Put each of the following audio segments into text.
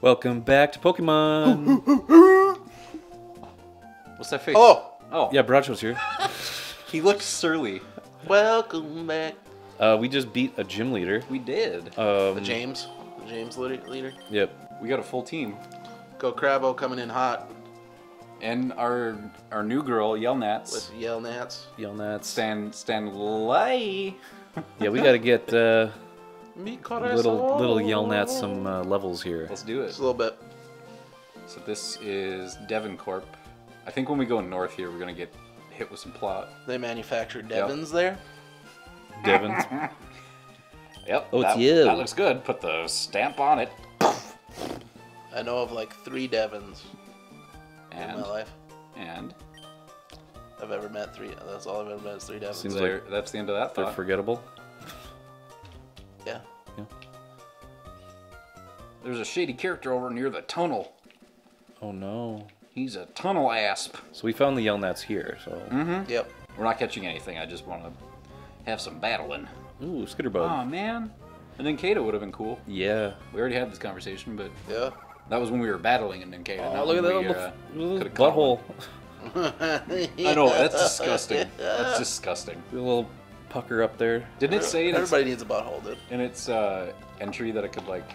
Welcome back to Pokemon. What's that face? Hello. Oh. Yeah, Bracho's here. He looks surly. Welcome back. We just beat a gym leader. We did. The James leader. Yep. We got a full team. Go Crabbo coming in hot And our new girl, Yelnats. with Yell Nats. Yelnats. Stand lay. Yeah, we gotta get Mi little Yelnats some levels here. Let's do Just it. a little bit. So this is Devoncorp. I think when we go north here, we're gonna get hit with some plot. They manufacture Devons there. Devon's. Yep. Oh, it's you. That looks good. Put the stamp on it. I know of like 3 Devons in And my life. and I've ever met 3. That's all I've ever met is 3 Devons. Seems there, that's the end of that They're thought. forgettable. Yeah. Yeah. There's a shady character over near the tunnel. Oh no. He's a tunnel asp. So we found the Yelnats here. So. Yep. We're not catching anything. I just want to have some battling. Ooh, Skitterbug. Oh man. And then Kata would have been cool. Yeah. We already had this conversation, but Yeah. that was when we were battling in Ninkata. Oh, not look at when that we, little could've caught butthole. I know, that's disgusting. That's disgusting. A little pucker up there. Didn't it say in its, Everybody needs a butthole, dude. in its entry that it could like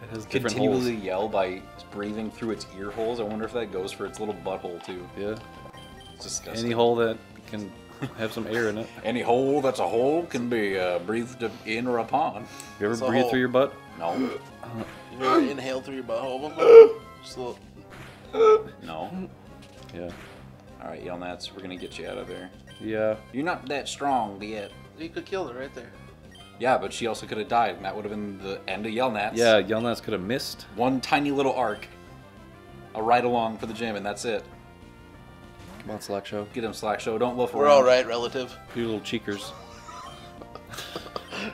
It has different holes. continually yell by breathing through its ear holes? I wonder if that goes for its little butthole too. Yeah. It's disgusting. Any hole that can have some air in it. Any hole that's a hole can be breathed in or upon. You ever It's a breathe hole. through your butt? No. You ever inhaled through your butthole before? Just a little. No. Yeah. Alright, Yelnats, we're gonna get you out of there. Yeah. You're not that strong yet. You could kill it right there. Yeah, but she also could have died, and that would have been the end of Yelnats. Yeah, Yelnats could have missed. One tiny little arc. A ride along for the gym, and that's it. Come on, Slack Show. Get him, Slack Show. Don't loaf We're around. all right, relative. You little cheekers.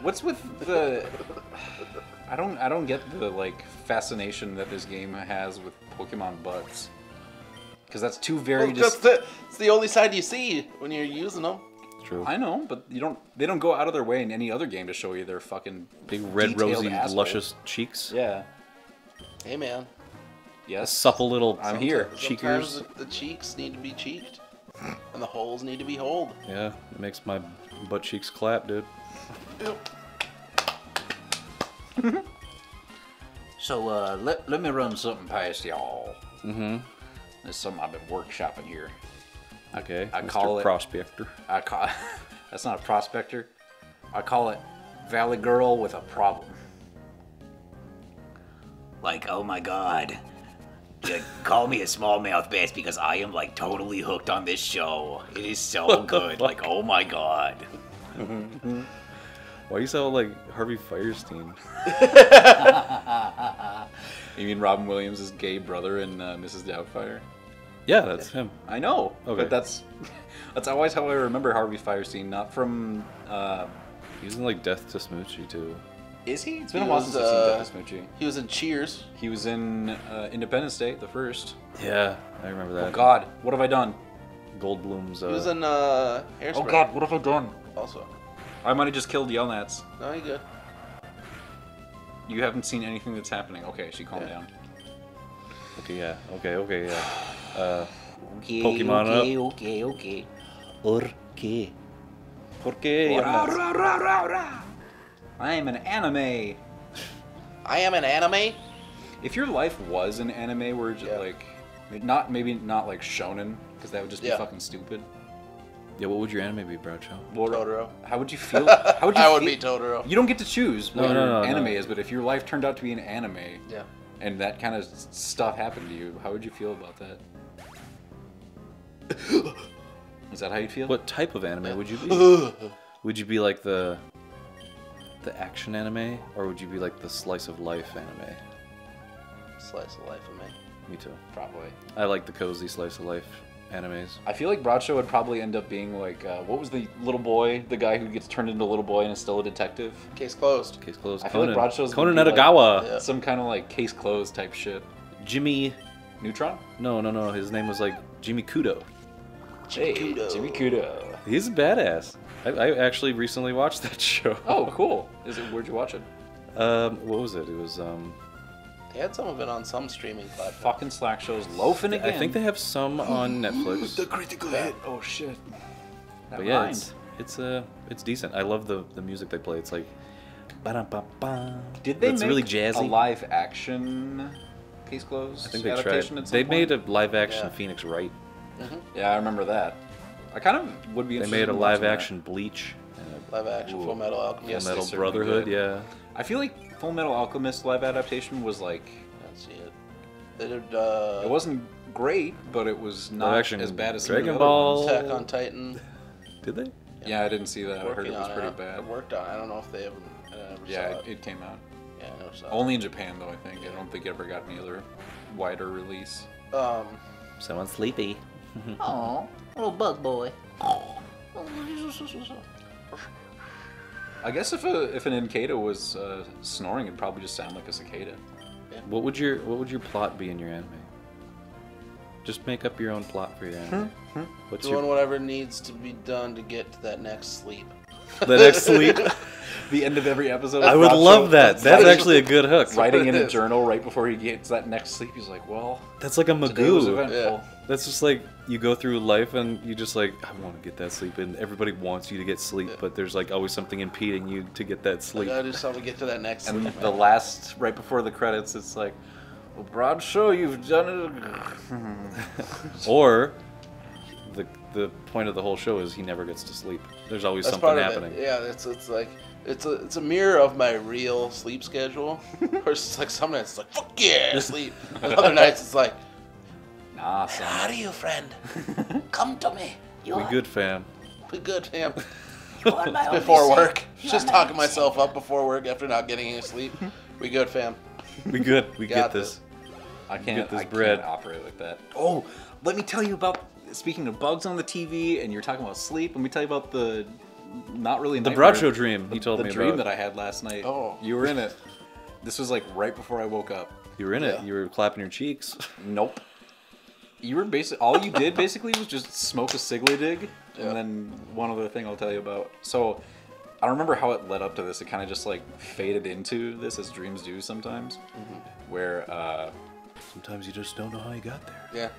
What's with the? I don't get the like fascination that this game has with Pokemon butts. Because that's two very Well, just. it's the only side you see when you're using them. True. I know, but they don't go out of their way in any other game to show you their fucking Big red, detailed rosy, asshole. luscious cheeks. Yeah. Hey, man. Yes. Supple little. I'm here. Sometimes Cheekers. the cheeks need to be cheeked. And the holes need to be holed. Yeah, it makes my butt cheeks clap, dude. So let me run something past y'all. Mm-hmm. There's something I've been workshopping here. Okay. I Mr. call it- Prospector. I call that's not a prospector. I call it Valley Girl with a problem. Like, oh my god. Yeah, call me a smallmouth bass because I am like totally hooked on this show. It is so What the good. fuck? Like, oh my god. Why you sound like Harvey Firestein? You mean Robin Williams' gay brother in Mrs. Doubtfire? Yeah, that's him. I know, Okay. but that's always how I remember Harvey Firestein, not from. He's in like Death to Smoochie too. Is he? It's been a He while was, since I've seen Dennis Mucci. He was in Cheers. He was in Independence Day, the first. Yeah, I remember that. Oh God, what have I done? Goldblum's. He was in Hairspray. Oh God, what have I done? Also. I might have just killed Yelnats. No, you good. You haven't seen anything that's happening. Okay, she calmed Yeah. down. Okay, yeah. Okay, yeah. Okay, Pokemon okay, up. okay, okay. Okay. Porque Rah, Yelnats. rah, rah, rah, rah. I am an anime. I am an anime. If your life was an anime where just Yeah. like, maybe not like shonen, because that would just be Yeah. fucking stupid. Yeah, what would your anime be, Bracho? Well, Totoro. how would you feel? How would you? I would feel- be Totoro. You don't get to choose what No, your no, anime no. is, but if your life turned out to be an anime Yeah. and that kind of stuff happened to you, how would you feel about that? Is that how you'd feel? What type of anime would you be? Would you be like the action anime, or would you be like the slice of life anime? Slice of life of me. Me too. Probably. I like the cozy slice of life animes. I feel like Bradshaw would probably end up being like, what was the little boy, the guy who gets turned into a little boy and is still a detective? Case closed. Case closed. I feel like Bradshaw's Conan gonna be like- Edogawa. Yeah. Some kind of like case closed type shit. Jimmy. Neutron? No. His name was like Jimmy Kudo. Hey, Kudo. Jimmy Kudo. He's a badass. I actually recently watched that show. Oh, cool. Where'd you watch it? What was it? It was They had some of it on some streaming platform. Fucking Slack shows loafing again. I think they have some on Netflix. The critical hit. Oh shit. But yeah, it's decent. I love the music they play. It's like, ba-dum-ba-ba. Did they It's make really jazzy. a live action Case Closed I think they adaptation tried. at some They point? made a live action Yeah. Phoenix Wright. Yeah, I remember that. I kind of would be They interested made a in live watching that. action Bleach. And Live action Ooh. Full Metal Alchemist. Yes, Full Metal they certainly Brotherhood. did. Yeah. I feel like Full Metal Alchemist live adaptation was like, Let's see it. They did it wasn't great, but it was not action as bad as some of Dragon the other Ball. ones. Attack on Titan. Did they? Yeah, I didn't see that. I heard Working it was on pretty it. bad. I worked on it. I don't know if they ever. I never Yeah, saw it. it came out. Yeah, I never saw it. Only in Japan, though, I think. I don't think it ever got any other wider release. Someone's sleepy. Oh, little bug boy. I guess if an Encada was snoring, it'd probably just sound like a cicada. What would your plot be in your anime? Just make up your own plot for your anime. What's Doing your whatever needs to be done to get to that next sleep. the next sleep? The end of every episode. I would Groucho love that. That's writing- actually a good hook. Writing in it a is. journal right before he gets that next sleep, he's like, well, That's like a today was Magoo. eventful. That's just like you go through life and you just like, I want to get that sleep, and everybody wants you to get sleep, but there's like always something impeding you to get that I sleep. gotta do something to get to that next And sleep. the last, right before the credits, it's like, well, broad show, you've done it. Or the point of the whole show is he never gets to sleep. There's always That's something part happening. of it. Yeah, it's like it's a mirror of my real sleep schedule. Where it's like some nights it's like fuck yeah sleep, and other nights it's like Nah, son. how do you friend? Come to me. We good, fam. We good, fam. You are my only Before safe. work, You just are my talking only myself up before work after not getting any sleep. We good, fam. We good. We Got get this. I Get can't, this I bread. can't operate like that. Oh, let me tell you about, speaking of bugs on the TV, and you're talking about sleep, let me tell you about the, not really The nightmare, Bracho dream he told the me dream about. that I had last night. Oh. You were in it. This was like right before I woke up. You were in it. Yeah. You were clapping your cheeks. Nope. You were all you did basically was just smoke a Siggly Yeah. and then one other thing I'll tell you about. So, I don't remember how it led up to this. It kind of just like faded into this, as dreams do sometimes, where Sometimes you just don't know how you got there. Yeah.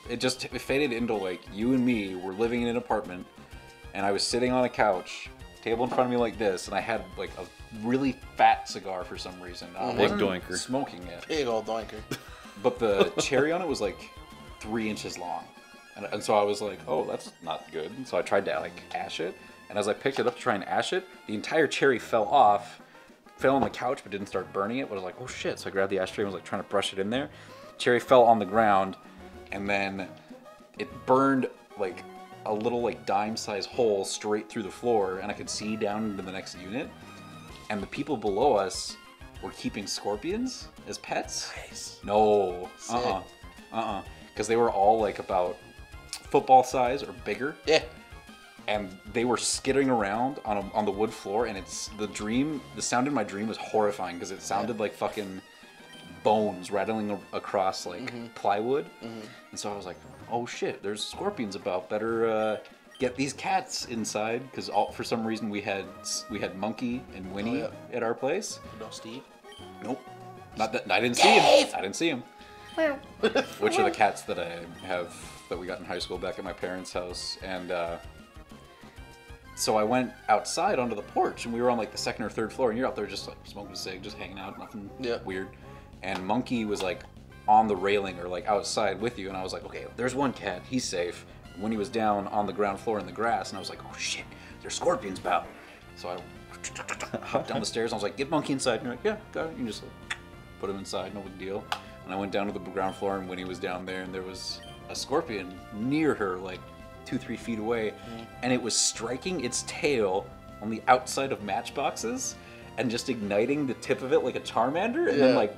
it faded into like you and me were living in an apartment, and I was sitting on a couch, table in front of me like this, and I had like a really fat cigar for some reason. I Big wasn't doinker. smoking it, Big old doinker. but the cherry on it was like 3 inches long, and so I was like, oh, that's not good. And so I tried to like ash it, and as I picked it up to try and ash it, the entire cherry fell off, fell on the couch, but didn't start burning it. But I was like, oh shit! So I grabbed the ashtray and was like trying to brush it in there. Cherry fell on the ground, and then it burned like a little like dime-sized hole straight through the floor, and I could see down into the next unit. And the people below us were keeping scorpions as pets. Nice. No, Sick. because they were all like about football size or bigger, Yeah. and they were skittering around on the wood floor. And the sound in my dream was horrifying because it sounded like fucking bones rattling across like plywood. And so I was like, oh shit, there's scorpions about. Better get these cats inside, because for some reason we had Monkey and Winnie at our place. No, Steve. Nope. Not that I didn't see him. I didn't see him. Which are the cats that we got in high school back at my parents' house. And so I went outside onto the porch, and we were on like the second or third floor, and you're out there just like smoking a cig, just hanging out, nothing weird. And Monkey was like on the railing or like outside with you, and I was like, okay, there's one cat, he's safe. When he was down on the ground floor in the grass, and I was like, oh shit, there's scorpions about. So I hopped down the stairs, and I was like, get Monkey inside. And you're like, yeah, got it. You can just like, put him inside, no big deal. And I went down to the ground floor, and Winnie was down there, and there was a scorpion near her, like 2-3 feet away, and it was striking its tail on the outside of matchboxes and just igniting the tip of it like a Charmander, and then like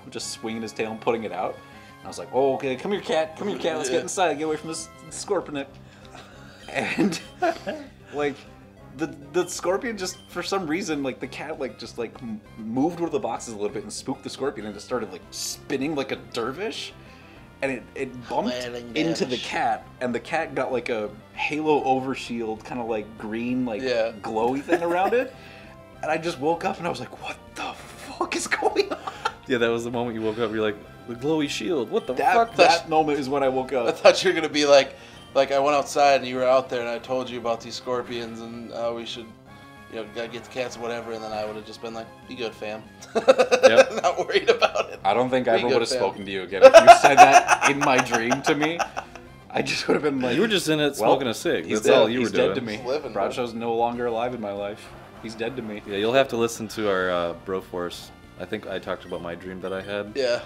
just swinging his tail and putting it out. And I was like, oh, okay, come here, cat, let's get inside, get away from this scorpion. And like the scorpion just, for some reason, like the cat like just like moved over the boxes a little bit and spooked the scorpion, and just started like spinning like a dervish, and it bumped Flailing into the dervish. cat, and the cat got like a halo overshield kind of like green like glowy thing around it. And I just woke up and I was like, what the fuck is going on? Yeah, that was the moment you woke up. You're like, the glowy shield. What the That, fuck? that moment is when I woke I up. thought you were gonna be like I went outside and you were out there and I told you about these scorpions and we should, gotta get the cats or whatever, and then I would have just been like, "Be good, fam." Yep. Not worried about it. I don't think I Be ever good, would have fam. spoken to you again. If you said that in my dream to me, I just would have been like... You were just in it smoking a cig. He's That's dead. all you He's were doing. dead to me. Living, Bradshaws no longer alive in my life. He's dead to me. Yeah, you'll have to listen to our Broforce. I think I talked about my dream that I had. Yeah.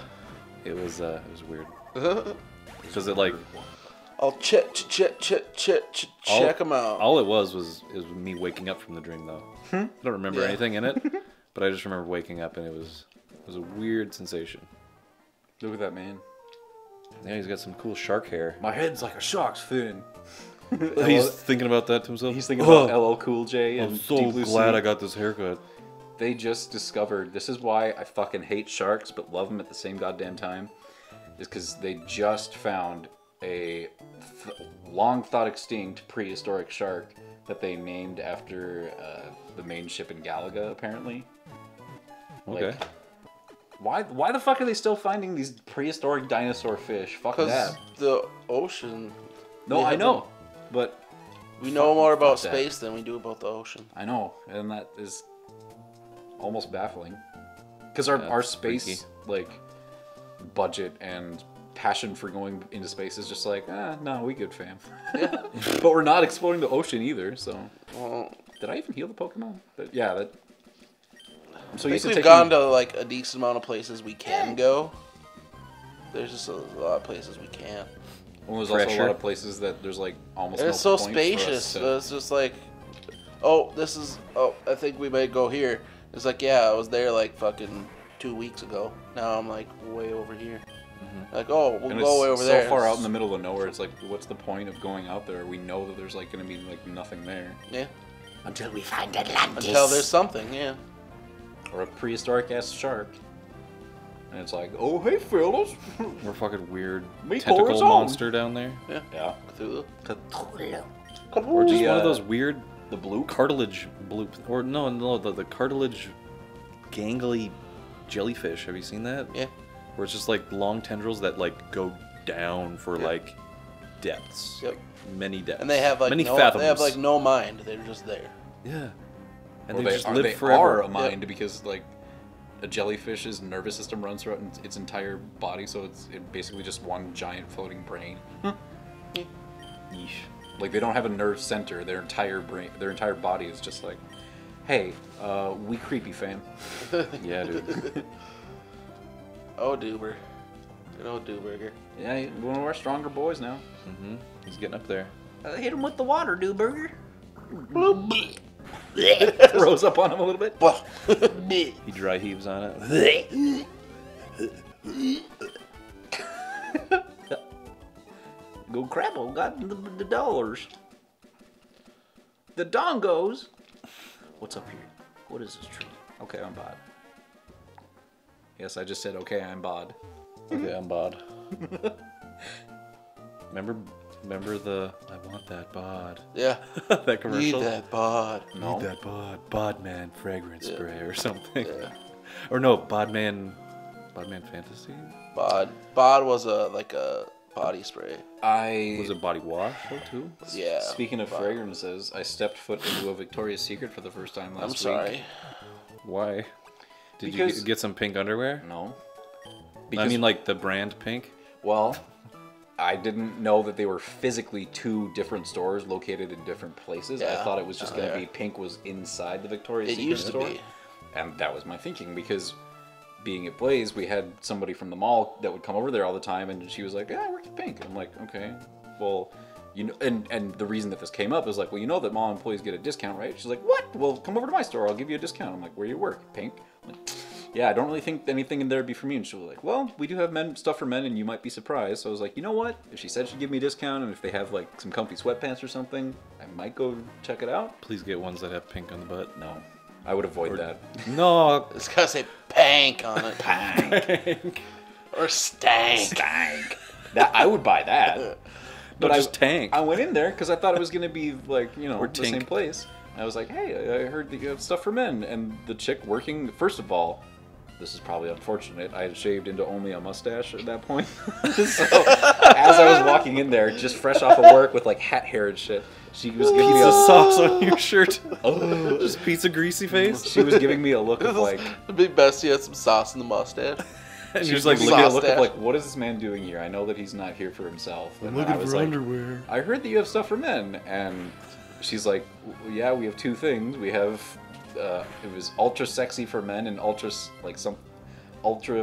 It was weird. Because it like... I'll check them out. All it was me waking up from the dream, though. I don't remember Yeah. anything in it, but I just remember waking up, and it was a weird sensation. Look at that man. Yeah, he's got some cool shark hair. My head's like a shark's fin. He's thinking about that to himself. He's thinking about LL Cool J and I'm so Deep Blue Sea. glad I got this haircut. They just discovered, this is why I fucking hate sharks but love them at the same goddamn time, is because they just found a long thought extinct prehistoric shark that they named after the main ship in Galaga, apparently. Okay. Like, why the fuck are they still finding these prehistoric dinosaur fish? Fuck Because that. the ocean. No, I know, but We know more about that. space than we do about the ocean. I know, and that is almost baffling. Because our space freaky. like budget and passion for going into space is just like, no, we good, fam. Yeah. But we're not exploring the ocean either. So, Well, did I even heal the Pokemon? Yeah, that. I'm so I used think to we've taking. gone to like a decent amount of places we can go. There's just a lot of places we can't. Well, there's also a Pressure. lot of places that there's like almost. And no it's so point for us spacious. to- It's just like, I think we may go here. It's like, yeah, I was there like fucking 2 weeks ago. Now I'm like way over here. Like, we'll and go way it's over so there. far out in the middle of nowhere. It's like, what's the point of going out there? We know that there's like going to be like nothing there, Yeah. Until we find Atlantis. Until there's something, yeah. or a prehistoric ass shark. And it's like, oh hey fellas, We're fucking weird Make tentacle horizontal. monster down there. yeah, Cthulhu. Or just The, one of those weird the blue. cartilage bloop. Or no, the cartilage gangly jellyfish. Have you seen that? Yeah. Where it's just like long tendrils that like go down for like depths. Yep. Many depths. And they have like many no, fathoms. they have like no mind. They're just there. Yeah. And Or they just are, live they forever. are a mind because like a jellyfish's nervous system runs throughout its entire body, so it's basically just one giant floating brain. Yeesh. Like they don't have a nerve center. Their entire brain, their entire body is just like, hey, we creepy fam. Yeah, dude. Oh, Duber. Good old Duberger. Yeah, one of our stronger boys now. He's getting up there. Hit him with the water, Dewberger. Throws up on him a little bit. Well, He dry heaves on it. Go Crabble got the dollars. The dongos. What's up here? What is this tree? Okay, I'm bod. Yes, I just said okay, I'm bod. Okay, I'm bod. Remember the I want that bod. yeah. That commercial? Need that bod. No. Need that bod. Bodman fragrance spray or something. Yeah. Or no, Bodman Fantasy? Bod. Bod was a body spray. Was it body wash though too? Yeah. Speaking of bod. fragrances, I stepped foot into a Victoria's Secret for the first time last I'm week. sorry. Why? Did Because- you get some pink underwear? No. I mean like the brand pink? Well, I didn't know that they were physically two different stores located in different places. I Yeah. thought it was just going to Yeah. be pink was inside the Victoria's It Secret used to store. be. And that was my thinking because being at Blaze, we had somebody from the mall that would come over there all the time, and she was like, "Yeah, I work at Pink." And I'm like, "Okay, well, you know." And the reason that this came up is like, "Well, you know that mall employees get a discount, right?" She's like, "What? Well, come over to my store. I'll give you a discount." I'm like, "Where do you work? Pink?" I'm like, "Yeah, I don't really think anything in there would be for me." And she was like, "Well, we do have stuff for men, and you might be surprised." So I was like, "You know what? If she said she'd give me a discount, and if they have like some comfy sweatpants or something, I might go check it out." Please get ones that have pink on the butt. No, I would avoid that. No. It's gotta say pank on it. Pink. Or stank. Stank. That I would buy that. But just tank. I went in there because I thought it was going to be like, you know, Or the same tink. place. And I was like, hey, I heard that you have stuff for men. And the chick working, first of all, this is probably unfortunate. I had shaved into only a mustache at that point. So as I was walking in there, just fresh off of work with like hat hair and shit, she was giving me Pizza a sauce on your shirt. Just pizza greasy face. She was giving me a look of like, It'd be best you had some sauce in the mustache. And she you're was just like, giving me a sauce look of dash. like, what is this man doing here? I know that he's not here for himself. And I was like, underwear. I heard that you have stuff for men, and she's like, yeah, we have two things. We have, it was ultra sexy for men and ultra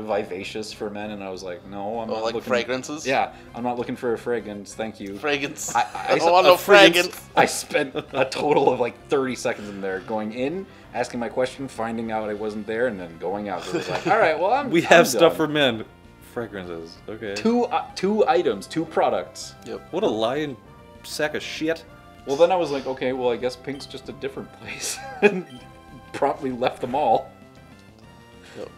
vivacious for men, and I was like, no, I'm not like looking. fragrances? Yeah, I'm not looking for a fragrance. Thank you. Fragrance. I don't want no fragrance. I spent a total of like 30 seconds in there, going in, asking my question, finding out I wasn't there, and then going out. It was like, all right, well, We I'm have stuff done. for men. Fragrances. Okay. Two items, two products. Yep. What a lying sack of shit. Well, then I was like, okay, well, I guess Pink's just a different place. And promptly left them all. Yep.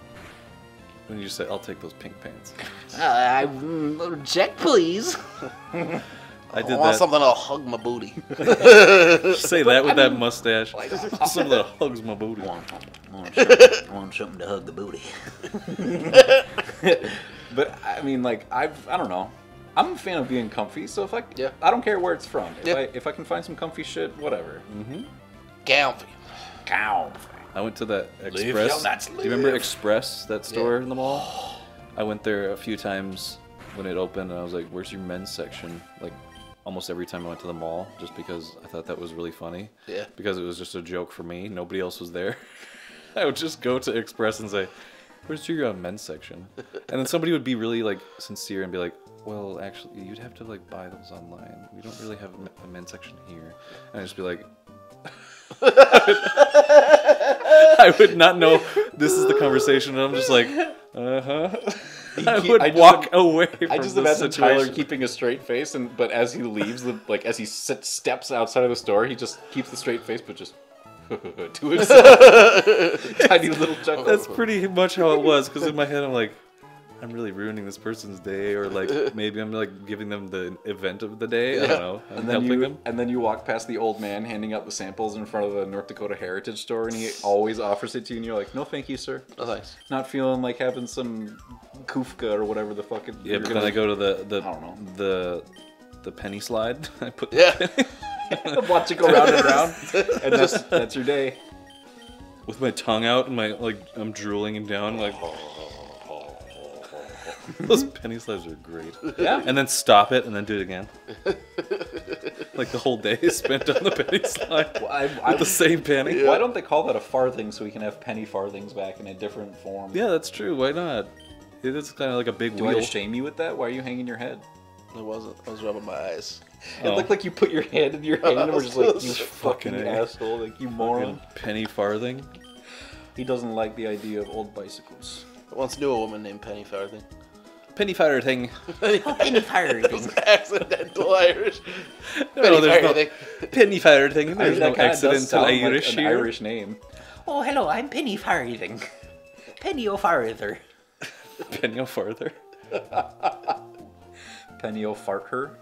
When you say, I'll take those pink pants. Check, please. I did I want that. something that'll hug my booty. Say that with that mustache. Something that hugs my booty. Want something to hug the booty. But I mean, like, I don't know. I'm a fan of being comfy, so if I don't care where it's from. If I can find some comfy shit, whatever. Comfy. Cow. I went to that Live, Express. shall not Do you remember live. Express, that store in the mall? I went there a few times when it opened, and I was like, where's your men's section? Like, almost every time I went to the mall, just because I thought that was really funny. Yeah. Because it was just a joke for me. Nobody else was there. I would just go to Express and say, where's your men's section? And then somebody would be really, like, sincere and be like, well, actually, you'd have to, like, buy those online. We don't really have a men's section here. And I'd just be like... I would not know this is the conversation, and I'm just like, I would walk away from I just the imagine situation. Tyler keeping a straight face, but as he leaves, as he steps outside of the store, he just keeps the straight face, but just to himself. Tiny little chuckle. That's pretty much how it was, because in my head I'm like, I'm really ruining this person's day, or like maybe I'm like giving them the event of the day. I don't know. I'm helping them. And then you walk past the old man handing out the samples in front of the North Dakota Heritage Store, and he always offers it to you, and you're like, no, thank you, sir. Oh, thanks. Not feeling like having some kufka or whatever the fuck. Yeah, but then I go to the I don't know. the penny slide. I put watch it go round and round, and that's your day. with my tongue out and I'm drooling and down like. Those penny slides are great. Yeah. And then stop it and then do it again. Like the whole day is spent on the penny slide with the same penny. Why don't they call that a farthing so we can have penny farthings back in a different form? Yeah, that's true. Why not? It is kind of like a big Do wheel. I shame you with that? Why are you hanging your head? It wasn't. I was rubbing my eyes. It looked like you put your hand in your hand and we're just like, you fucking Fucking asshole, like you moron. Penny farthing. He doesn't like the idea of old bicycles. I once knew a woman named Penny Farthing. Penny farthing. Penny farthing. Accidental Irish. No, there's no Farthing. penny farthing. I There's mean, no that kinda does accidental sound like Irish an here. Irish name. Oh, hello, I'm Penny farthing. Penny o'farther. Penny farther. Penny fart her.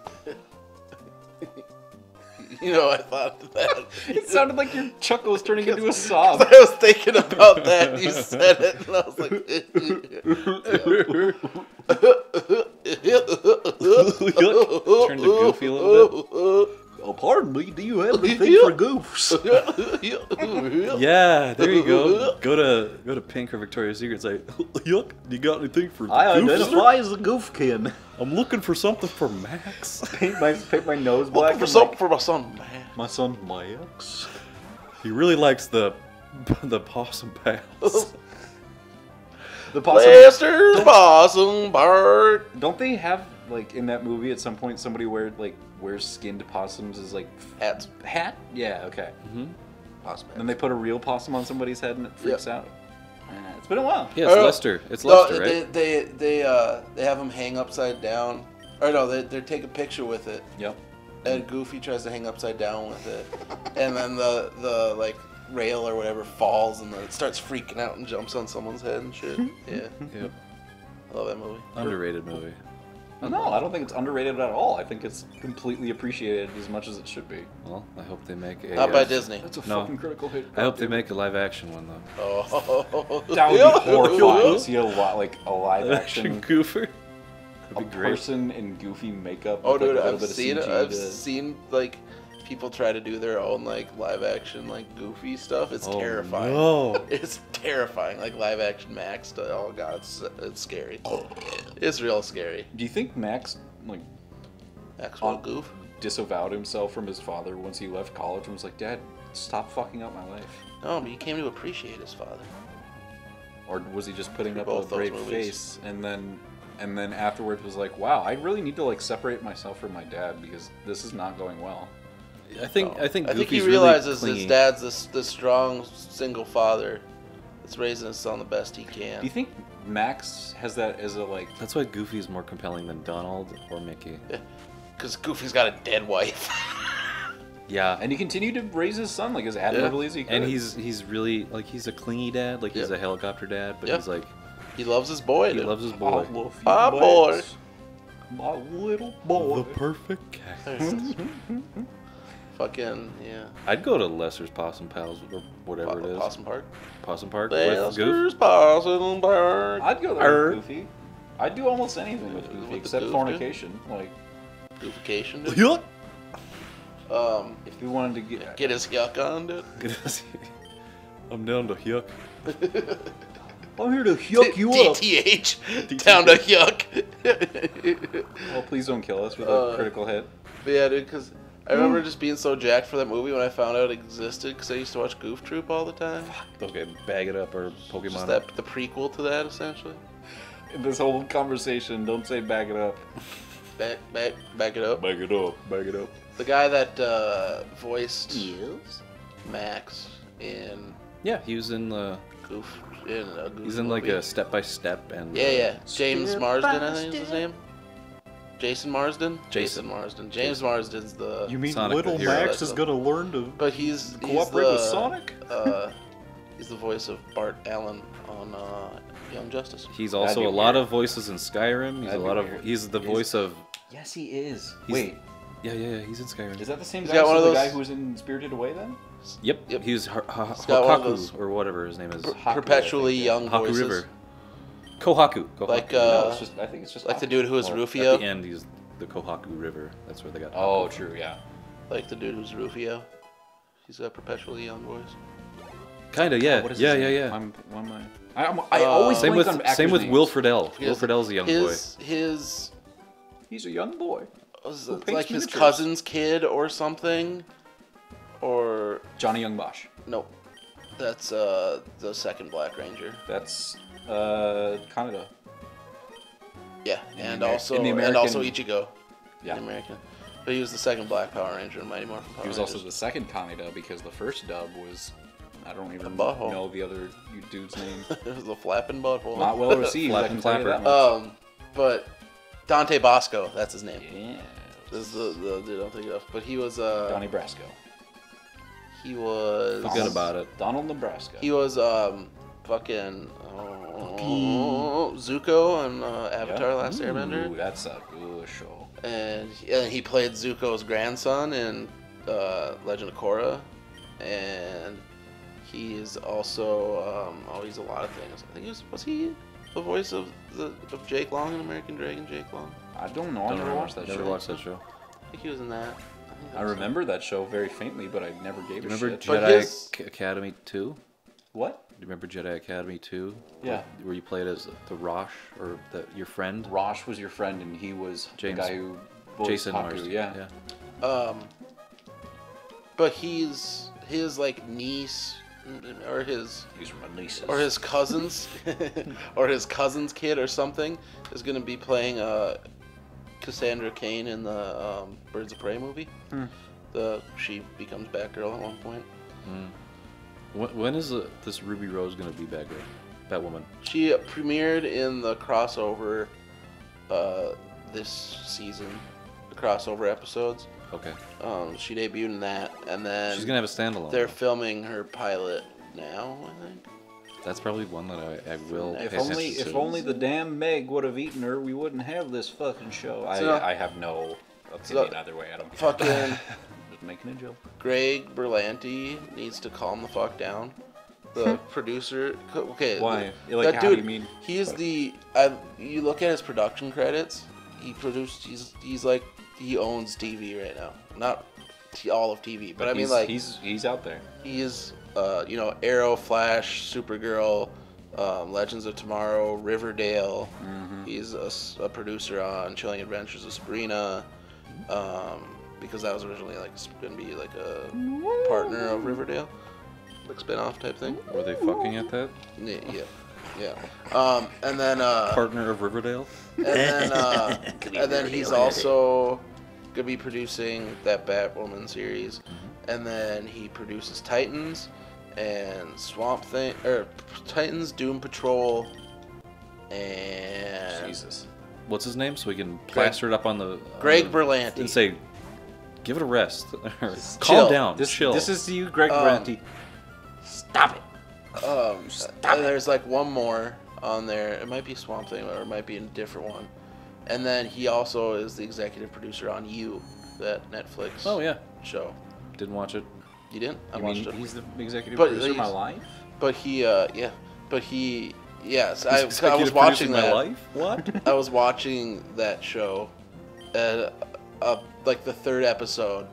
You know, I thought of that. It sounded like your chuckle was turning into a sob. I was thinking about that. You said it, and I was like, Turned to goofy a little bit. Oh, pardon me, do you have anything for goofs? Yeah, there you go. Go to Pink or Victoria's Secret. Say, yuck, you got anything for I goofs? identify as a goofkin. I'm looking for something for Max. Paint my nose black. looking for something for my son, man. My son, my ex. He really likes the possum pals. The possum. Lester Possum Park. Don't they have like in that movie at some point somebody wears skinned possums as like Hats. hat? Yeah, okay. Possum Then they put a real possum on somebody's head and it freaks out. It's been a while. Yeah, it's Lester. It's Lester, right? They have him hang upside down. Or no, they take a picture with it. Yep. And Goofy tries to hang upside down with it. And then the like rail or whatever falls and then it starts freaking out and jumps on someone's head and shit. Yeah. Yep. I love that movie. Underrated movie. No, I don't think it's underrated at all. I think it's completely appreciated as much as it should be. Well, I hope they make a. Not by Disney. That's a No. fucking critical hit. I hope they make a live action one though. Oh, That would be horrifying. See a live action Goofer. a That'd be great. person in goofy makeup. Oh, with, like, dude, a little I've bit of seen CG I've to- seen like people try to do their own like live action like goofy stuff. It's Oh, terrifying. no. It's terrifying. Like live action Max stuff. Oh god, it's scary. It's real scary. Do you think Max like Actual goof. disavowed himself from his father once he left college and was like, "Dad, stop fucking up my life"? No, but he came to appreciate his father. Or was he just putting Through up a both those brave movies. face and then afterwards was like, "Wow, I really need to like separate myself from my dad because this is not going well." I think I think Goofy's he really realizes clingy. his dad's this strong single father that's raising his son the best he Do can. you think Max has that as a like? That's why Goofy is more compelling than Donald or Mickey. Because Goofy's got a dead wife. Yeah, And he continued to raise his son like as admirably as he could. and he's really like he's a clingy dad, like he's Yeah. a helicopter dad, but Yeah. he's like He loves his boy. he dude. loves his I boy. love you, My Max. boy. My little boy. perfect cat. Fucking yeah. I'd go to Lester's Possum Pals or whatever it is. Possum Park. Possum Park with Goof. Lester's Possum Park. I'd go there with Goofy. I'd do almost anything with Goofy With the except Goof, fornication. Like Goofication, dude. Yuck. if we wanted to get Get his yuck on, dude. I'm down to yuck. I'm here to yuck you up. DTH. Down to yuck. Well, please don't kill us with a critical hit. But yeah, dude, because I remember just being so jacked for that movie when I found out it existed, because I used to watch Goof Troop all the time. Okay, bag it up or Pokemon. Just that, the prequel to that, essentially. In this whole conversation, don't say back it up. Back it up. Back it up. Back it up. The guy that voiced Max in Yeah, he was in the. Goof. He's in like a Step by Step and. Yeah. James Step Marsden, by I think is his step. name. Jason Marsden? Jason. Marsden. James Marsden's the... You mean Sonic little the Hero. Max is gonna learn to But he's cooperate the, with Sonic? he's the voice of Bart Allen on Young Justice. He's That'd also be a lot weird. of voices in Skyrim. He's That'd a be lot of. weird. He's the voice of. Yes, he is. He's- Wait, Yeah. He's in Skyrim. is that the same He's guy got one as of the guy those- who was in Spirited Away then? Yep. Yep. He was got one of Hokaku those- or whatever his name is. Haku, Perpetually I think, young Haku voices. River. Kohaku. Like, No, it's just, I think it's just like the Haku. dude who was Well, Rufio. At the end, he's the Kohaku River. That's where they got. Oh, Haku from. true, yeah. Like the dude who's Rufio. He's got perpetually young voice. Kinda, yeah. What is Yeah. his name? Yeah. Why am I always Same blank with on actors' same with names. Will Friedle. He Will has- Friedle's a young boy. His He's a young boy. was Who it paints like his miniatures. cousin's kid or something, or Johnny Young Bosch. no, that's the second Black Ranger. That's Canada. Yeah, In the and Amer- also in the and also American- Ichigo, Yeah. the American. But he was the second Black Power Ranger in Mighty Morphin Power He was also Rangers. the second Canada because the first dub was I don't even butthole. know the other dude's name. It was the flapping butthole. Not well received. I Flappin' can tell you that Clapper. much. But Dante Bosco, that's his name. Yeah. This is the dude I'm thinking of. But he was Donnie Brasco. he was Forget about it. Donald Nebraska. He was fucking Zuko on Avatar: Last Airbender. Ooh, that's a good show. And he played Zuko's grandson in Legend of Korra, and he is also he's a lot of things. I think was he the voice of Jake Long in American Dragon? Jake Long. I don't know. I never watched that Never show. watched that show. I think he was in that. I remember that show very faintly, but I never gave a Remember shit. But Jedi his- Academy 2? What? Do you remember Jedi Academy 2? Yeah. Where you played as the Rosh or your friend? Rosh was your friend, and he was James- the guy who voiced Jason Haku, Marsden. Yeah. But his like niece or his These are my nieces. or his cousins or his cousin's kid or something is going to be playing Cassandra Cain in the Birds of Prey movie. She becomes Batgirl at one point. When is this Ruby Rose gonna be Batwoman? She premiered in the crossover this season, the crossover episodes. Okay. She debuted in that, and then She's gonna have a standalone. they're filming her pilot now, I think. That's probably one that I will pay If attention only, to. if only the damn Meg would have eaten her, we wouldn't have this fucking show. I have no opinion either way. I don't care. Fucking Just making a joke. Greg Berlanti needs to calm the fuck down. The producer. Okay. Why? That Like, how dude, do you mean? He's the. You look at his production credits. He produced. He's like he owns TV right now. Not all of TV, but I mean like he's out there. he is. Arrow, Flash, Supergirl, Legends of Tomorrow, Riverdale. Mm-hmm. He's a producer on Chilling Adventures of Sabrina, because that was originally like going to be like a partner of Riverdale, like spin-off type thing. Were they fucking at that? Yeah. And then Partner of Riverdale? and then he's also gonna be producing that Batwoman series, and then he produces Titans and Swamp Thing, or Titans, Doom Patrol, and Jesus. What's his name? So we can plaster it up on the... Greg Berlanti. And say, give it a rest. Or chill. calm down. Chill. This is you, Greg Berlanti. Stop it. And there's like one more on there. It might be Swamp Thing, or it might be a different one. And then he also is the executive producer on You, that Netflix Oh, yeah. show. Didn't watch it. You didn't? I You watched mean it. he's the executive But producer of my he's- life? But he, yes, I was Executive watching producing my that. life? What? I was watching that show, and like the third episode,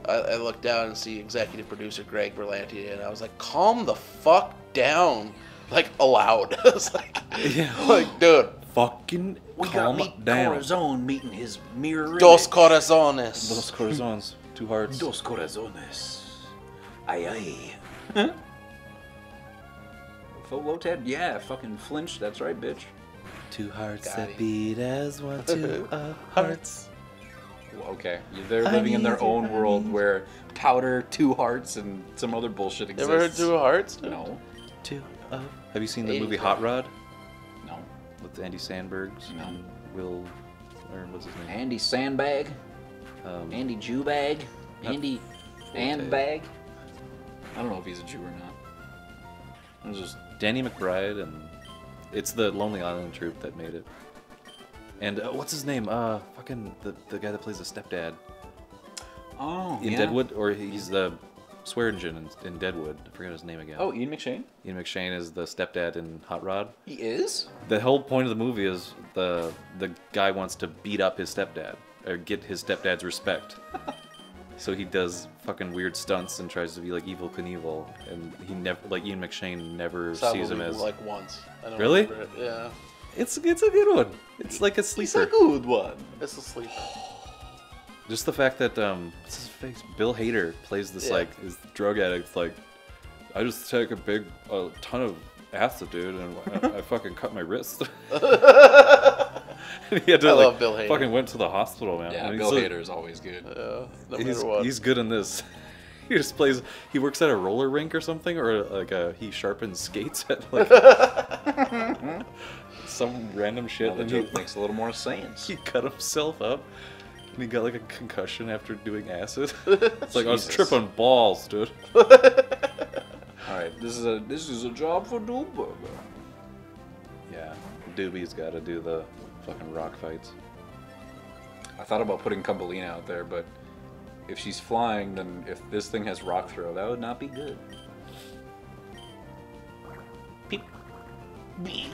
I looked down and see executive producer Greg Berlanti, and I was like, calm the fuck down, like aloud. I was like, Yeah. like, dude, Fucking We calm got meet down. Corazon meeting his mirror. dos image. corazones. Dos corazones. 2 hearts. Dos corazones. Ay ay. Full low Ted? Yeah, fucking flinch. That's right, bitch. 2 hearts Got that it. beat as one, 2 hearts. Well, okay. They're living in their own world where powder, 2 hearts, and some other bullshit You exists. ever heard Two Hearts? Dude? No. 2 Have you seen the movie 85. Hot Rod? No. With Andy Sandbergs No. and Will... Or what's his name? Andy Sandbag. Um, Andy Jewbag. Not Andy Forte. Handbag. I don't know if he's a Jew or not. It was just Danny McBride, and it's the Lonely Island troupe that made it. And what's his name? Fucking the guy that plays the stepdad in Deadwood, or he's the Swearingen in Deadwood. I forgot his name again. Oh, Ian McShane? Ian McShane is the stepdad in Hot Rod. He is? The whole point of the movie is the guy wants to beat up his stepdad or get his stepdad's respect. So he does fucking weird stunts and tries to be like Evil Knievel, and he never, like Ian McShane never Saw sees the him movie, as. like once. I don't Really? remember it. Yeah. It's a good one. It's like a sleeper. good one. It's a sleeper. Just the fact that what's his face? Bill Hader plays this Yeah. like his drug addict. Like, I just take a ton of acid, dude, and I fucking cut my wrist. He had to, I like, love Bill Hader. fucking went to the hospital, man. Yeah, And Bill he's like- Hader is always good. No matter what. He's good in this. He just plays. He works at a roller rink or something, or like he sharpens skates at like some random shit. Well, the And joke makes a little more sense. he cut himself up, and he got like a concussion after doing acid. It's like I was Jesus. tripping balls, dude. All right, this is a job for Doomburger. Yeah, Doobie's got to do the fucking rock fights. I thought about putting Cumbelina out there, but if she's flying, then if this thing has rock throw, that would not be good. Peep. Beep.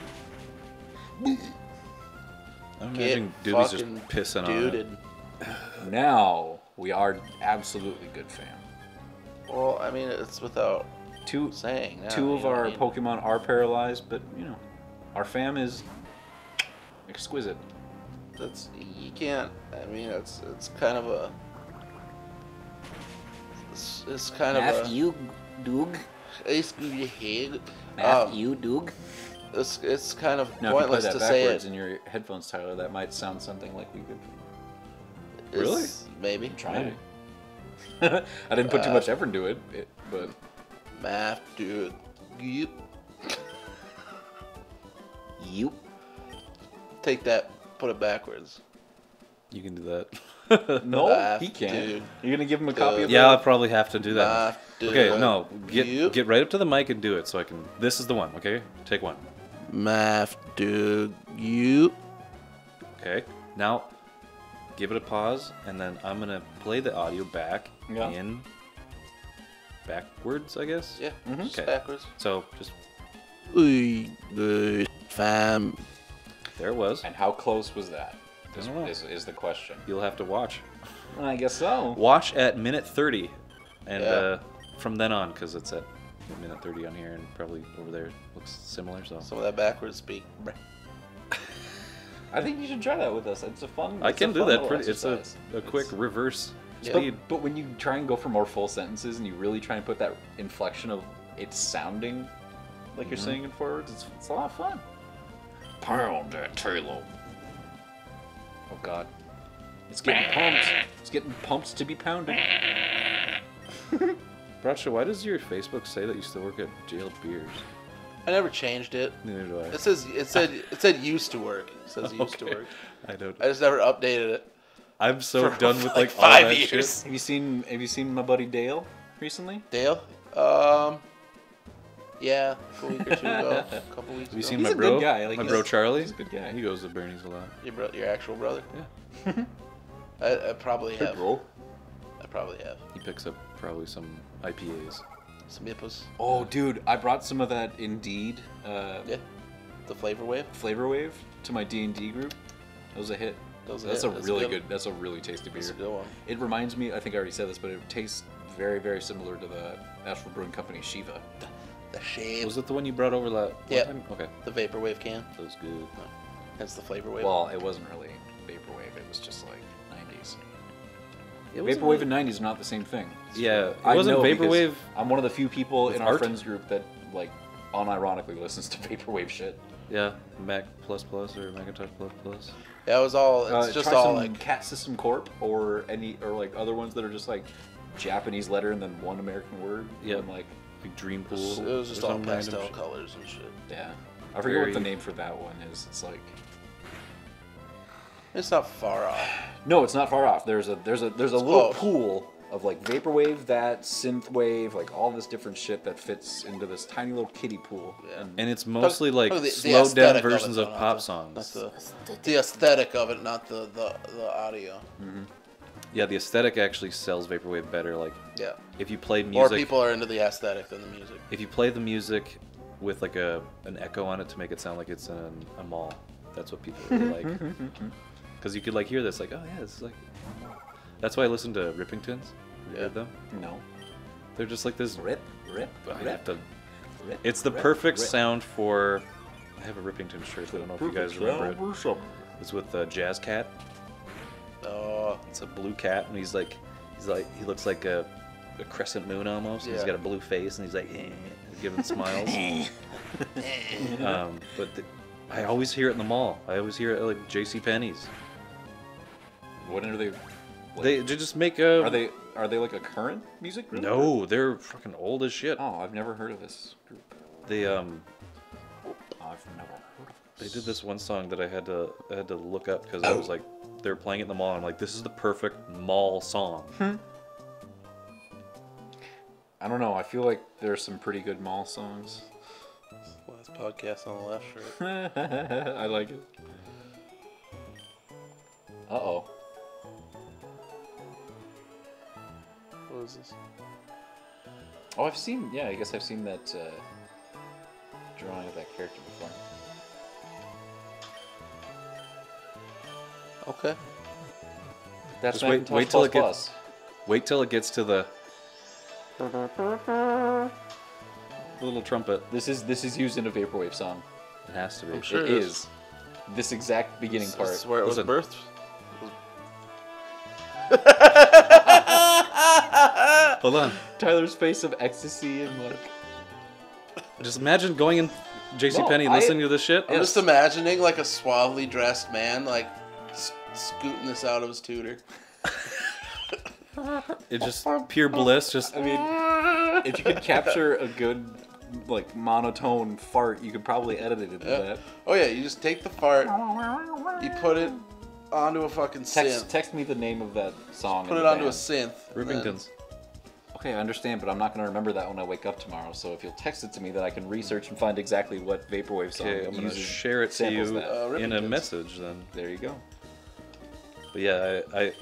I'm Get imagining Doobie's just fucking pissing on it. duded. Now we are absolutely good fam. Well, I mean, it's without Two saying. Now, two you of know what our I mean? Pokemon are paralyzed, but you know, our fam is exquisite. That's you can't. I mean, it's kind of a. It's kind of a. Matthew Doug. Matthew Doug. It's kind of Now, if you play pointless that to say backwards it. in your headphones, Tyler, that might sound something like we could. Really? Maybe. Try it. I didn't put too much effort into it, but Math, dude. Yep. You. Take that. Put it backwards. You can do that. No, Math, he can't. dude. You're gonna give him a copy of Yeah, I'll the... probably have to do that. Math, dude. Okay, no. You? Get right up to the mic and do it so I can. This is the one, okay? Take one. Math, dude. You. Okay. Now, give it a pause, and then I'm gonna play the audio back Yeah. in backwards, I guess. Yeah. Just Okay. backwards. So just Fam. there it was. And how close was that? I don't know. Is the question. You'll have to watch. I guess so. Watch at minute 30, and Yeah. from then on, because it's at minute 30 on here, and probably over there looks similar. So Some of that backwards speak. I think you should try that with us. It's a fun. I it's can a do fun that. little Pretty. It's a exercise. quick It's- reverse Yeah. speed. But when you try and go for more full sentences and you really try and put that inflection of it sounding like you're saying it forwards, it's a lot of fun. Pound that Taylor. Oh God, it's getting pumped. It's getting pumped to be pounded. Bradshaw, why does your Facebook say that you still work at Jailed Beers? I never changed it. Neither do I. It said used to work. It says used to Okay. work. I don't. I just never updated it. I'm so for done with like like all 5 that years. shit. Have you seen my buddy Dale recently? Dale? Yeah, a week or two ago. A couple weeks Have you ago. seen He's my a bro? good guy, like, my he's- bro Charlie. he's a good guy. He goes to Bernie's a lot. Your actual brother? Yeah. I probably have. bro. I probably have. He picks up probably some IPAs. Some yippos. Oh, dude, I brought some of that Indeed Yeah. The flavor wave. Flavor Wave to my D&D group. That was a hit. That's That's a a hit. That's really good. good. That's a really tasty beer. That's a good one. It reminds me. I think I already said this, but it tastes very, very similar to the Asheville Brewing Company Shiva. The shade. Was it the one you brought over that one Yeah. time? Okay. The vapor wave can. That was good. Hence the flavor wave. Well, it wasn't really Vaporwave. It was just like 90s. It wasn't Vaporwave really- and 90s are not the same thing. Yeah, it I wasn't know because Vaporwave I'm one of the few people with in our art? friends group that like unironically listens to Vaporwave shit. Yeah, Mac plus plus or Macintosh plus plus. yeah, it was all. It's just try all some like. Cat System Corp or like other ones that are just like Japanese letter and then one American word. Yeah. And like Like Dream It Pool. was just or all some random pastel shit. colors and shit. yeah. I forget what the Very- name for that one is. It's like It's not far off. no, it's not far off. There's a little close. pool of like Vaporwave, that synthwave, like all this different shit that fits into this tiny little kiddie pool. Yeah. And it's mostly like the slowed down aesthetic of it, versions though, of not pop the- songs. Not the aesthetic of it, not the audio. Yeah, the aesthetic actually sells Vaporwave better. Like Yeah. if you play More music, people are into the aesthetic than the music. if you play the music with like an echo on it to make it sound like it's in a mall, that's what people really like. Because you could like hear this, like, oh yeah, it's like. That's why I listen to Rippingtons. Have you Yeah. heard them? No. They're just like this. Rip. I have to. Rip, It's the rip, perfect rip. sound for. I have a Rippington shirt. I don't know if you guys remember it. It's with Jazz Cat. Oh, It's a blue cat, and he looks like a crescent moon almost. And he's Yeah. got a blue face, and he's like giving smiles. I always hear it in the mall. I always hear it at like J.C. Penney's. What are they? They just make a. Are they like a current music group? No, they're fucking old as shit. Oh, I've never heard of this group. They I've never heard of they this. did this one song that I had to look up because I was like, they were playing it in the mall. And I'm like, this is the perfect mall song. I don't know. I feel like there's some pretty good mall songs. last podcast on the left shirt. I like it. Uh-oh. What is this? Oh, I guess I've seen that drawing of that character before. Okay. That's Just wait Macintosh till it Plus. Wait till it gets to the little trumpet. This is used in a vaporwave song. It has to be. I'm sure It it is. This exact beginning This part. is where it was Listen. birthed. Hold on. Tyler's face of ecstasy and like. Just imagine going in JCPenney and No, listening to this shit. I'm just imagining like a suavely dressed man like scooting this out of his tutor. It's just pure bliss. Just I mean, if you could capture a good like monotone fart, you could probably edit it into Yeah. that. Oh yeah, you just take the fart, you put it onto a fucking synth. Text me the name of that song. Put it onto a synth. Rivingtons. Okay, I understand, but I'm not going to remember that when I wake up tomorrow. So if you'll text it to me, then I can research and find exactly what vaporwave song Okay, I'm gonna uses share it to you that. in a message then. There you go. But yeah, I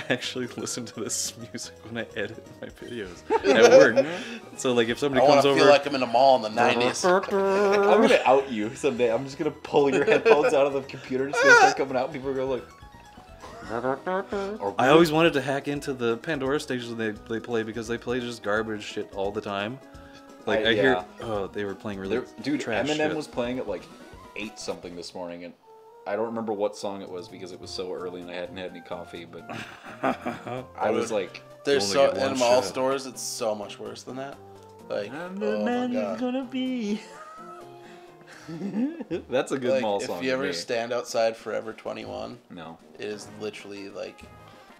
actually listen to this music when I edit my videos at work. So like if somebody comes over, I feel like I'm in a mall in the 90s. I'm going to out you someday. I'm just going to pull your headphones out of the computer and start coming out. People are going to look. I always wanted to hack into the Pandora stations they play because they play just garbage shit all the time. Like I hear, oh, they were playing really dude. trash Eminem shit. was playing at like 8 something this morning, and I don't remember what song it was because it was so early and I hadn't had any coffee. But I was like, there's only so get one in mall shot. stores, it's so much worse than that. Like, I'm oh the man my you're god. gonna be. That's a good Like, mall if song. you to ever me. stand outside Forever 21, No. it is literally like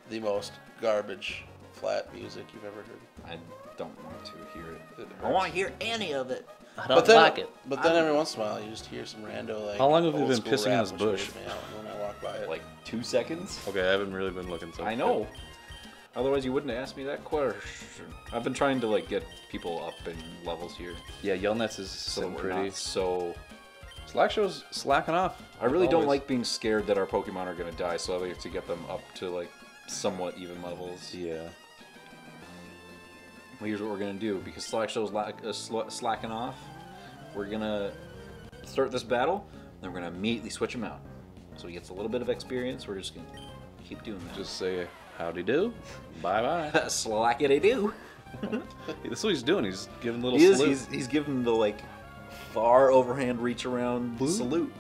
the most garbage flat music you've ever heard. I don't want to hear it. I want to hear any of it. I But don't then, like it. But then every once in a while, you just hear some rando like. How long have you old been school pissing in rap, this which bush? weirds me out when I walk by it. Like 2 seconds? Okay, I haven't really been looking. So I know. Otherwise, you wouldn't have asked me that question. I've been trying to like get people up in levels here, Yeah, Yellnets is so sitting we're pretty. not so. Slackshow's slacking off. I really don't Always. like being scared that our Pokemon are gonna die, so I like to get them up to like somewhat even levels. Yeah. Well, here's what we're gonna do because Slackshow's slacking off. We're gonna start this battle, then we're gonna immediately switch him out. So he gets a little bit of experience. We're just gonna keep doing that. Just say howdy do, bye bye. slackity do. That's what he's doing. He's giving little He is. salute. He's giving the like far overhand reach around Blue. salute.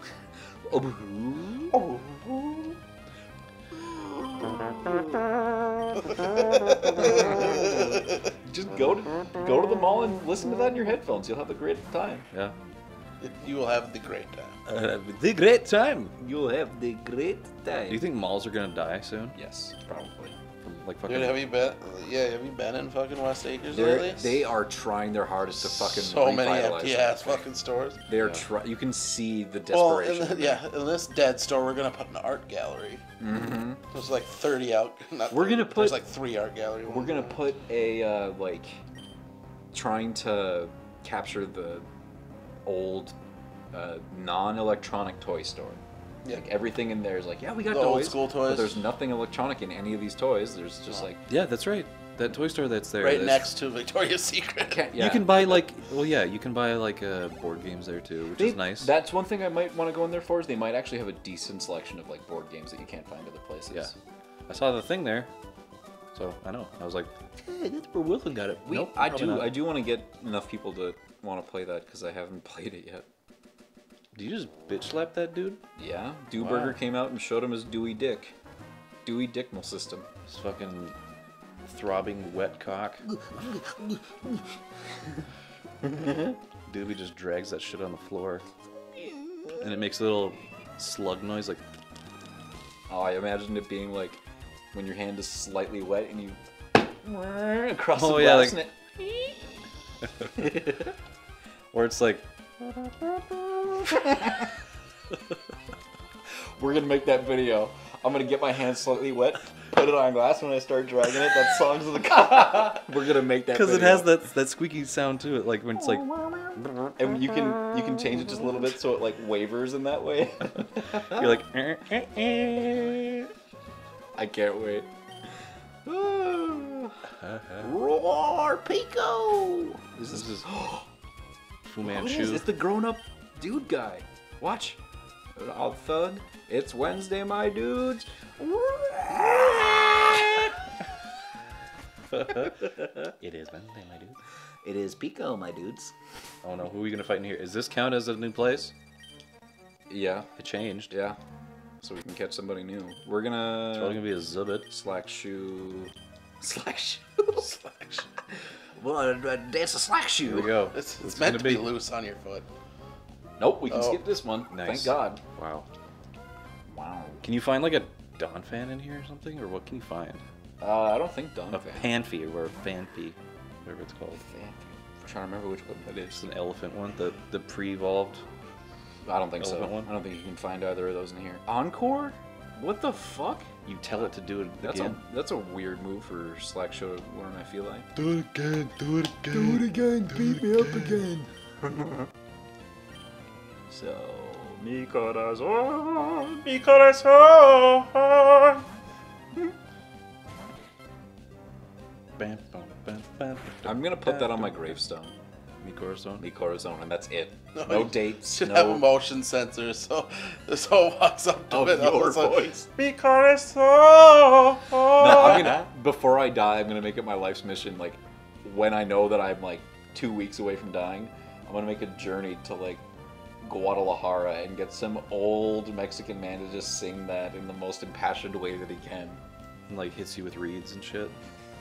Just go to the mall and listen to that in your headphones. You'll have a great time. Yeah. You will have the great time. The great time. You'll have the great time. Do you think malls are gonna die soon? Yes, probably. From like fucking. Dude, have you been? Yeah, have you been in fucking West Acres lately? They are trying their hardest to fucking so many revitalize empty that ass thing. fucking stores. They are Yeah. You can see the Well, desperation. in this dead store, we're gonna put an art gallery. Mm-hmm. There's like 30 out. Not We're 30, gonna put- There's like 3 art gallery. We're gonna put a like trying to capture the old non-electronic toy store. Yeah. Like everything in there is like, yeah, we got The toys, old school toys. but there's nothing electronic in any of these toys. There's just like Yeah, that's right. That toy store that's there. right that's- next to Victoria's Secret. yeah. You can buy like, well, yeah, you can buy like board games there too, which is nice. That's one thing I might want to go in there for. Is they might actually have a decent selection of like board games that you can't find other places. Yeah. I saw the thing there, so I know. I was like, hey, that's where Wilson got it. Nope, I probably do. not. I do want to get enough people to want to play that because I haven't played it yet. Did you just bitch slap that dude? Yeah, Dewberger Wow. came out and showed him his Dewey Dick Dicknell system. This fucking throbbing wet cock. Doobie just drags that shit on the floor, and it makes a little slug noise like. Oh, I imagined it being like when your hand is slightly wet and you across Oh, the yeah, glass like- and it. Or it's like. We're gonna make that video. I'm gonna get my hand slightly wet, put it on glass. When I start dragging it, that song's the We're gonna make that Because it video. has that squeaky sound to it, like when it's like. And you can change it just a little bit so it like wavers in that way. You're like. I can't wait. Roar, Pico! This is Fu Oh, it is. Manchu. It's the grown-up dude guy. Watch. All thug. It's Wednesday, my dudes. It is Wednesday, my dude. It is Pico, my dudes. Oh no, who are we gonna fight in here? Is this count as a new place? Yeah, It changed. yeah. So we can catch somebody new. We're It's probably gonna gonna be a Zubbit. slack shoe. Slack shoe. Well, dance a slack Here we shoe. go. It's It's meant gonna to be loose on your foot. Nope, we can Oh. skip this one. Nice. Thank God. Wow. Wow. Can you find like a Don fan in here or something, or what can you find? I don't think done. A Panfee or a Fanfee, whatever it's called. I'm trying to remember which one that It's is. an elephant one, the pre-evolved. I don't think so. Elephant one? I don't think you can find either of those in here. Encore? What the fuck? You tell it to do it again. That's a weird move for Slack Show to learn, I feel like. Do it again. Do it again. Do it again. Beat me up again. So, mi corazón, mi corazón. Bam, bam, bam, bam, I'm gonna put that on my gravestone. Mi corazón. Mi corazón, and that's it. No, No you dates. Should no... have a motion sensor, so this whole walks up to Of it. your also. voice. Mi corazón. No, I'm gonna, before I die, I'm gonna make it my life's mission. Like, when I know that I'm like 2 weeks away from dying, I'm gonna make a journey to like Guadalajara and get some old Mexican man to just sing that in the most impassioned way that he can. And, like hits you with reeds and shit.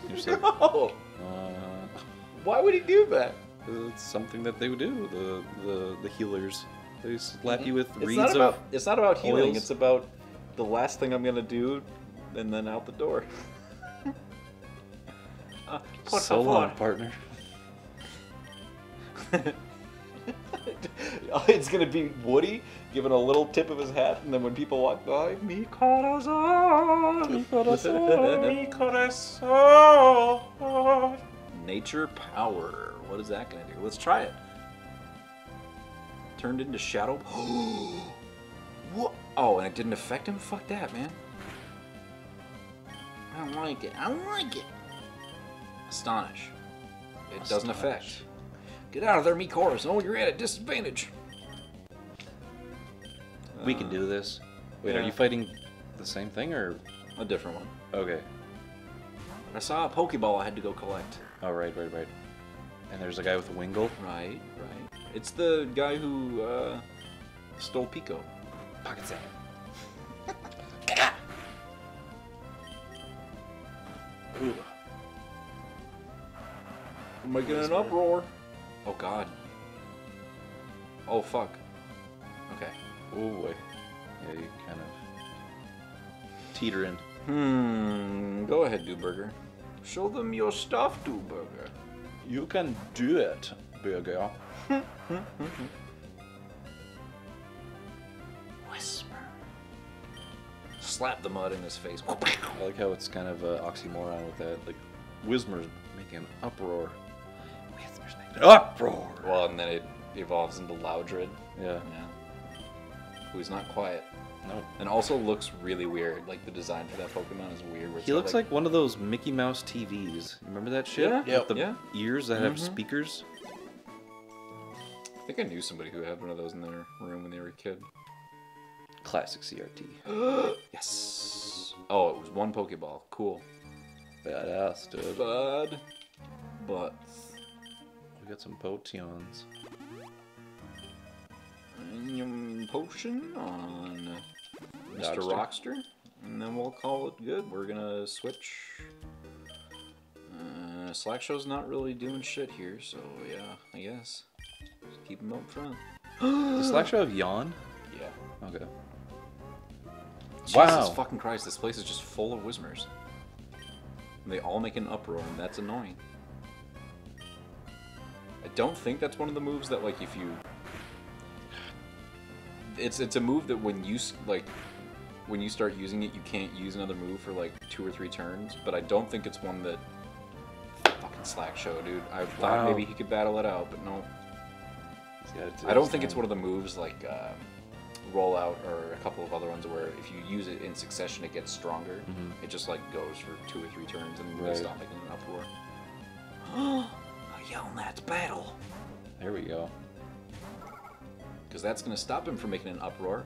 You're just like, No! Why would he do that? it's something that they would do. The healers. They slap you with It's reeds not about. It's not about healing. oils. It's about the last thing I'm gonna do, and then out the door. of so long, partner. It's gonna be Woody giving a little tip of his hat, and then when people walk by, Mi corazón, mi corazón, mi corazón. nature power. What is that gonna do? Let's try it. Turned into shadow. What? Oh, and it didn't affect him? Fuck that, man. I don't like it. I don't like it. Astonish. It doesn't affect. Get out of there, me chorus. Oh, you're at a disadvantage. We can do this. Wait, yeah. are you fighting the same thing or? A different one. Okay. I saw a Pokeball I had to go collect. Oh, right. And there's a guy with a Wingull. Right. It's the guy who stole Pico. Pocket Sand. I'm making an uproar. Oh god. Oh fuck. Okay. Oh boy. Yeah, you kind of teetering. Go ahead, Dooburger. Show them your stuff, Dooburger. You can do it, Burger. Whisper. Slap the mud in his face. I like how it's kind of an oxymoron with that. Like, Whismer's making an uproar. Whismer's making an uproar! Well, and then it evolves into Loudred. Yeah. Who's not quiet. Nope. And also looks really weird. Like, the design for that Pokemon is weird. Where it's He got, looks like one of those Mickey Mouse TVs. Remember that shit? Yeah. With the Yeah. ears that have speakers? I think I knew somebody who had one of those in their room when they were a kid. Classic CRT. Yes. Oh, it was one Pokeball. Cool. Badass, dude. Bud. But. We got some potions. Potion on Mr. Dodster. Rockster. And then we'll call it good. We're gonna switch. Slackshow's not really doing shit here, so yeah, I guess. Just keep him up front. Does Slackshow have Yawn? Yeah. Okay. Jesus Wow. fucking Christ, this place is just full of Whismers. They all make an uproar, and that's annoying. I don't think that's one of the moves that, like, if you... It's a move that when you, like, when you start using it, you can't use another move for, like, 2 or 3 turns, but I don't think it's one that... Fucking Slackshow, dude. I thought maybe he could battle it out, but no. I don't think it's one of the moves, like, Rollout or a couple of other ones where if you use it in succession it gets stronger. It just like goes for 2 or 3 turns and they stop making an uproar. A Yelnats battle. There we go. Because that's gonna stop him from making an uproar.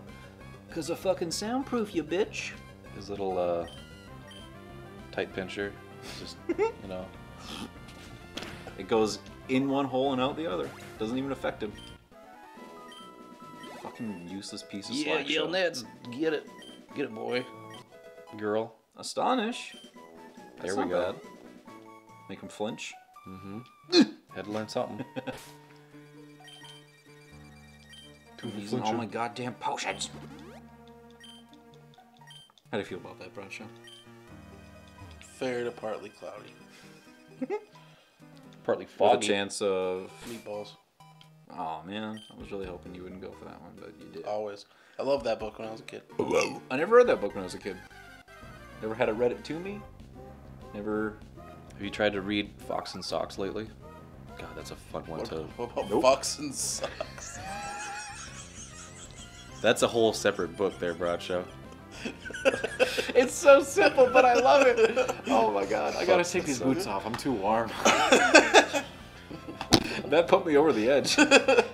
Cause of fucking soundproof, you bitch. His little tight pincher. Just you know. It goes in one hole and out the other. Doesn't even affect him. Fucking useless piece of Slackshow. Yeah, Nets, get it, boy. Girl. Astonish. There That's we not go. bad. Make him flinch. Had to learn something. Using all my goddamn potions. How do you feel about that, Bradshaw? Fair to partly cloudy. Partly With a foggy. chance of... Meatballs. Oh man, I was really hoping you wouldn't go for that one, but you did. Always. I loved that book when I was a kid. I never read that book when I was a kid. Never had it read it to me. Never. Have you tried to read Fox and Socks lately? God, that's a fun one to. What about Nope. Fox and Socks? That's a whole separate book there, Bradshaw. It's so simple, but I love it. Oh my god, I gotta take these boots off. I'm too warm. That put me over the edge.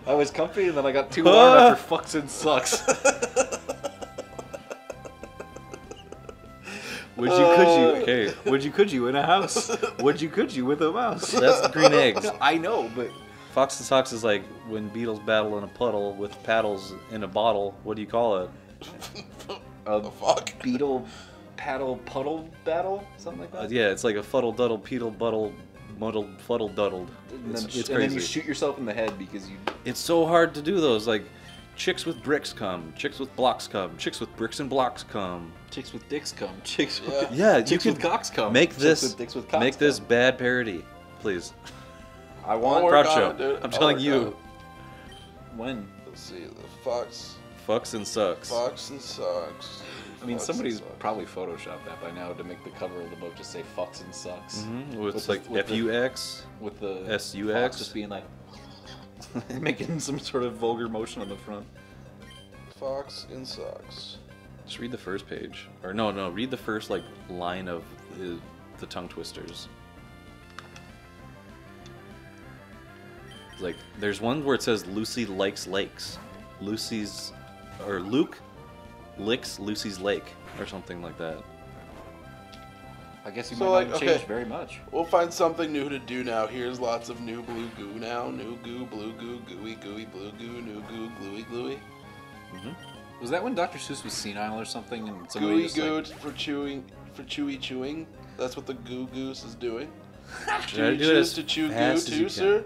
I was comfy, and then I got too warm after fucks and sucks. Would you, could you? Okay, Would you, could you in a house? Would you, could you with a mouse? that's green eggs. I know, but Fox and Socks is like when beetles battle in a puddle with paddles in a bottle. What do you call it? a Fuck. beetle paddle puddle battle, something like that. Yeah, it's like a fuddle duddle, peedle buddle, muddled, fuddle duddled. It's And crazy. then you shoot yourself in the head because you. It's so hard to do those. Like, chicks with bricks come, chicks with blocks come, chicks with bricks and blocks come. Chicks with dicks come. Chicks Yeah. with Yeah, you chicks could with cocks come. make Chicks this with dicks with cocks make this come. bad parody, please. I I'll want. work Proud on show. it, dude. I'm I'll telling work you. on it. When? Let's see, the Fox Fucks and sucks. and Socks. I mean, Fox somebody's and Socks. probably photoshopped that by now to make the cover of the book just say "fucks and sucks" Mm-hmm. It's With like the- with the- F-U-X. with the S-U-X? fox just being like making some sort of vulgar motion on the front. Fox and Socks. Just read the first page. Or no, read the first like line of the tongue twisters. Like, there's one where it says Lucy likes lakes. Luke licks Lucy's lake, or something like that. I guess you So, might like, not have changed okay. very much. We'll find something new to do now. Here's lots of new blue goo now. New goo, blue goo, gooey, gooey, blue goo, new goo, gluey, gluey. Was that when Dr. Seuss was senile or something? And somebody Gooey just, goo like, for chewing, for chewy chewing. That's what the goo goose is doing. Do Try to you do it choose as to chew goo fast as you too, can. sir?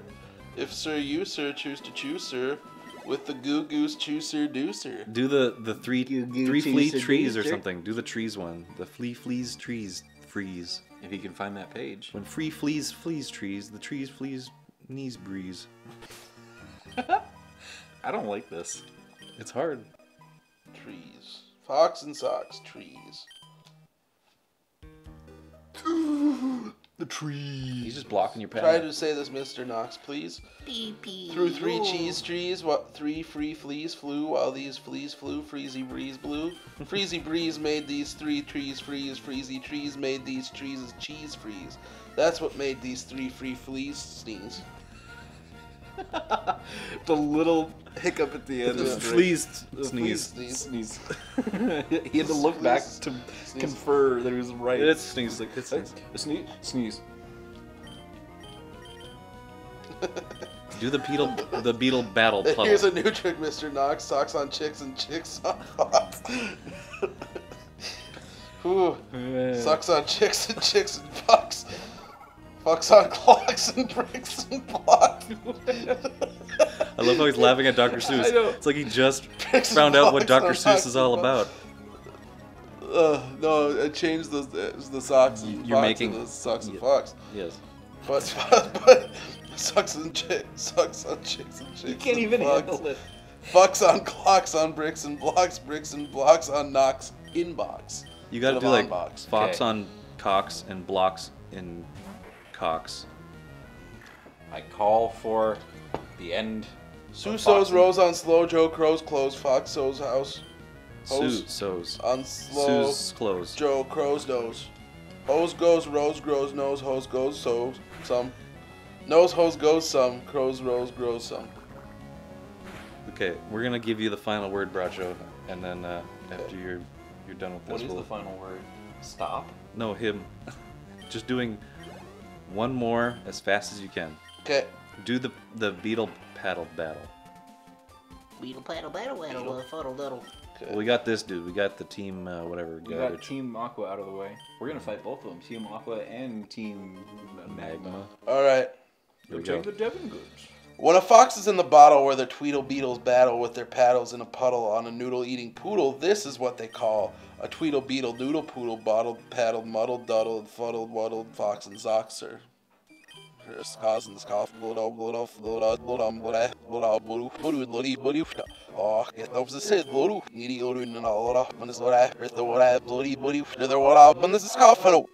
If sir, you, sir, choose to chew, sir, with the goo goose chew, sir, do, sir. Do the three Goo goo flea cheese trees or seducer. something. Do the trees one. The fleas trees freeze. if you can find that page. When free fleas trees, the trees fleas knees breeze. I don't like this. It's hard. Trees. Fox and Socks, trees. The tree. He's just blocking your path. Try to say this, Mr. Knox, please. Through 3 cheese trees, what 3 free fleas flew while these fleas flew. Freezy breeze blew. Freezy breeze made these 3 trees freeze. Freezy trees made these trees as cheese freeze. That's what made these 3 free fleas sneeze. The little hiccup at the end. The is great. fleas The sneeze. fleas Sneeze. He had to look back to Sneeze. confer that he was right. It's sneeze. Like it's Hey, sneeze. sneeze. Do the beetle battle puddle. Here's a new trick, Mr. Knox. Socks on chicks and chicks on fox. Ooh. Socks on chicks and chicks and fox. Fox on clocks and bricks and blocks. I love how he's laughing at Dr. Seuss. I know. It's like he just Bricks and found out what blocks Dr. on Seuss blocks is all and about. No, I changed the socks and You're fox making- to the socks and yeah. fox. Yes. But socks on chicks and chicks. You can't even handle it. Fucks on clocks on bricks and blocks on Knox inbox. You gotta Instead do of like on box. fox Okay. on cocks and blocks in cocks. I call for the end. Sue sows rose on slow, Joe Crow's clothes, Fox sows house. Sue sews. On slow, Sue's clothes. Joe Crow's nose. Hose goes, rose grows, nose, hose goes, so some. Nose, hose goes, some. Crow's rose grows, some. Okay, we're gonna give you the final word, Bracho, and then after you're done with this, What is we'll... the final word? Stop. No, him. Just doing one more as fast as you can. Okay. Do the beetle paddle battle. Beetle paddle battle waddle fuddle duddle. Okay. Well, we got this dude. We got the team whatever. We got Team Aqua out of the way. We're gonna fight both of them, Team Aqua and Team Magma. All right. Here we Take go. the Devon goods. When a fox is in the bottle where their Tweedle Beetles battle with their paddles in a puddle on a noodle-eating poodle, this is what they call a Tweedle Beetle noodle poodle bottled, paddled, muddled, duddled, fuddled, waddled, fox and zoxer. Causing scoff, blood, Lora Buru, Buru, Lori, Borufta. Oh, get those a said, Loru, Nidi Orun and all, and this what I, Lori, Borufta, the what up, and this is Coffin.